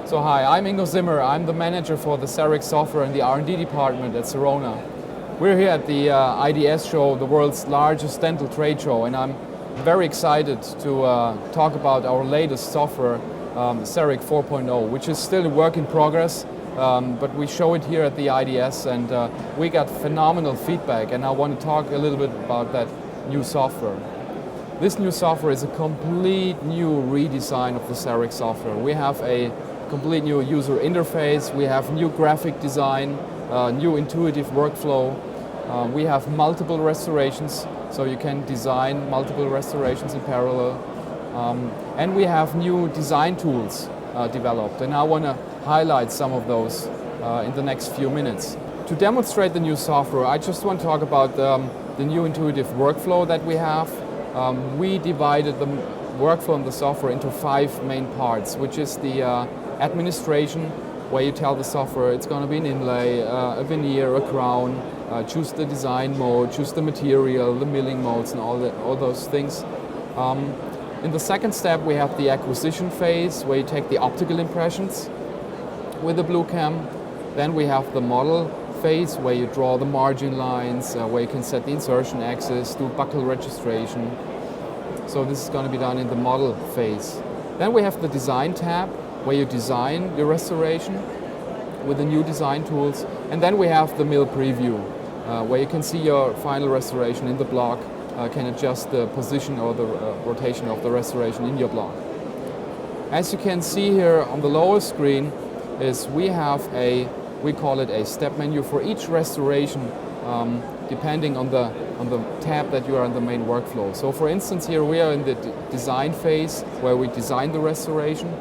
So hi, I'm Ingo Zimmer. I'm the manager for the CEREC software and the R&D department at Sirona. We're here at the IDS show, the world's largest dental trade show, and I'm very excited to talk about our latest software, CEREC 4.0, which is still a work in progress, but we show it here at the IDS, and we got phenomenal feedback, and I want to talk a little bit about that new software. This new software is a complete new redesign of the CEREC software. We have a complete new user interface, we have new graphic design, new intuitive workflow. We have multiple restorations, so you can design multiple restorations in parallel. And we have new design tools developed, and I want to highlight some of those in the next few minutes. To demonstrate the new software, I just want to talk about the new intuitive workflow that we have. We divided the workflow in the software into 5 main parts, which is the administration, where you tell the software it's going to be an inlay, a veneer, a crown, choose the design mode, choose the material, the milling modes, and all those things. In the second step, we have the acquisition phase, where you take the optical impressions with the blue cam. Then we have the model phase, where you draw the margin lines, where you can set the insertion axis, do buckle registration. So this is going to be done in the model phase. Then we have the design tab, where you design your restoration with the new design tools. And then we have the mill preview, where you can see your final restoration in the block, can adjust the position or the rotation of the restoration in your block. As you can see here on the lower screen, we call it a step menu for each restoration, depending on the tab that you are in the main workflow. So for instance, here we are in the design phase, where we design the restoration.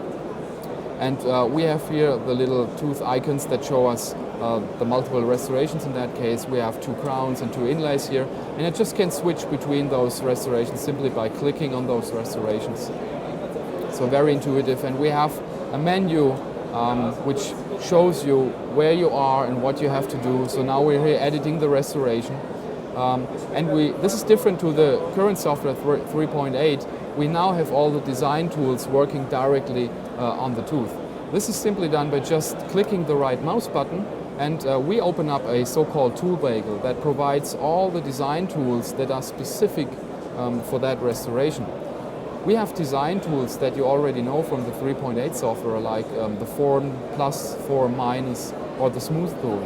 And we have here the little tooth icons that show us the multiple restorations. In that case, we have 2 crowns and 2 inlays here. And it just can switch between those restorations simply by clicking on those restorations. So very intuitive. And we have a menu which shows you where you are and what you have to do. So now we're here editing the restoration. This is different to the current software 3.8. We now have all the design tools working directly on the tooth. This is simply done by just clicking the right mouse button, and we open up a so-called tool bagel that provides all the design tools that are specific for that restoration. We have design tools that you already know from the 3.8 software, like the form plus, form minus, or the smooth tool.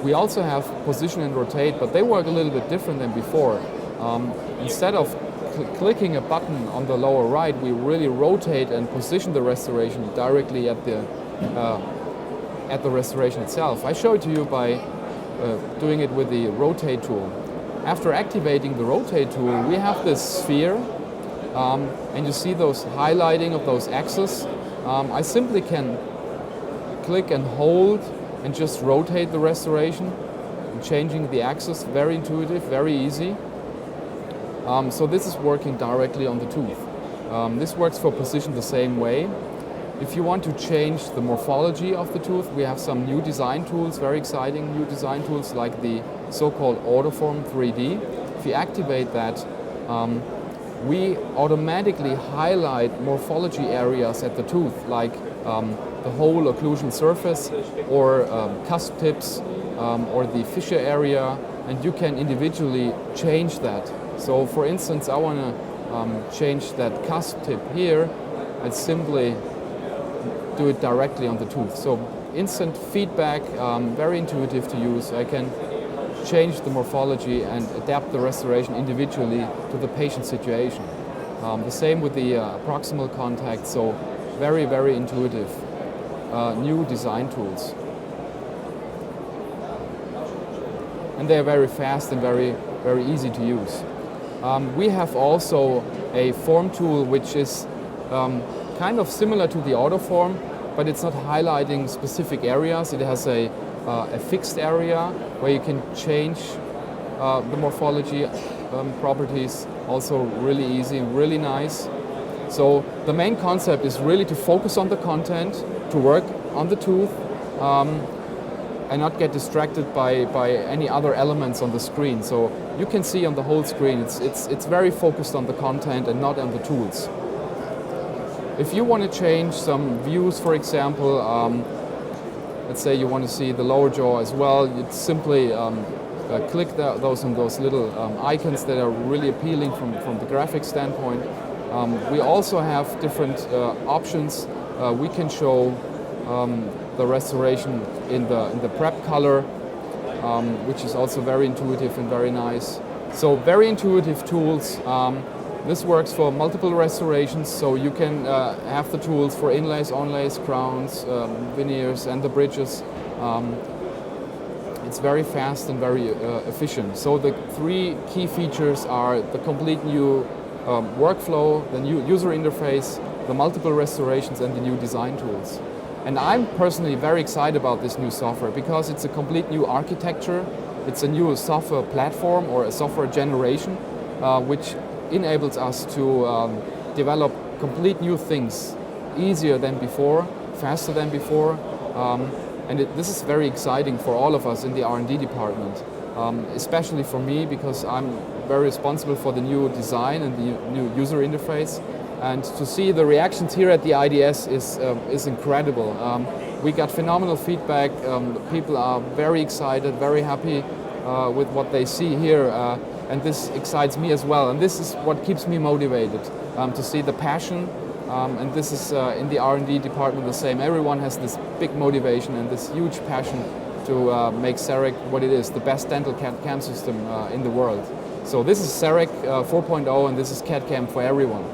We also have position and rotate, but they work a little bit different than before. Instead of clicking a button on the lower right, we really rotate and position the restoration directly at the restoration itself. I show it to you by doing it with the rotate tool. After activating the rotate tool, we have this sphere, and you see those highlighting of those axes. I simply can click and hold and just rotate the restoration, changing the axis. Very intuitive, very easy. So this is working directly on the tooth. This works for position the same way. If you want to change the morphology of the tooth, we have some new design tools, very exciting new design tools, like the so-called Autoform 3D. If you activate that, we automatically highlight morphology areas at the tooth, like the whole occlusion surface, or cusp tips, or the fissure area, and you can individually change that. So for instance, I want to change that cusp tip here, and simply do it directly on the tooth. So instant feedback, very intuitive to use. I can change the morphology and adapt the restoration individually to the patient situation. The same with the proximal contact, so very, very intuitive. New design tools. And they're very fast and very, very easy to use. We have also a form tool which is kind of similar to the Autoform, but it's not highlighting specific areas. It has a fixed area where you can change the morphology properties. Also really easy, really nice. So the main concept is really to focus on the content, to work on the tooth, and not get distracted by any other elements on the screen. So you can see on the whole screen, it's very focused on the content and not on the tools. If you want to change some views, for example, let's say you want to see the lower jaw as well, you'd simply click those little icons that are really appealing from the graphic standpoint. We also have different options. We can show the restoration in the prep color, which is also very intuitive and very nice. So very intuitive tools. This works for multiple restorations, so you can have the tools for inlays, onlays, crowns, veneers, and the bridges. It's very fast and very efficient. So the three key features are the complete new workflow, the new user interface, the multiple restorations, and the new design tools. And I'm personally very excited about this new software because it's a complete new architecture. It's a new software platform or a software generation, which enables us to develop complete new things easier than before, faster than before. And this is very exciting for all of us in the R&D department, especially for me because I'm very responsible for the new design and the new user interface. And to see the reactions here at the IDS is incredible. We got phenomenal feedback. People are very excited, very happy with what they see here. And this excites me as well. And this is what keeps me motivated, to see the passion. And this is in the R&D department the same. Everyone has this big motivation and this huge passion to make CEREC what it is, the best dental CAD/CAM system in the world. So this is CEREC 4.0 and this is CAD/CAM for everyone.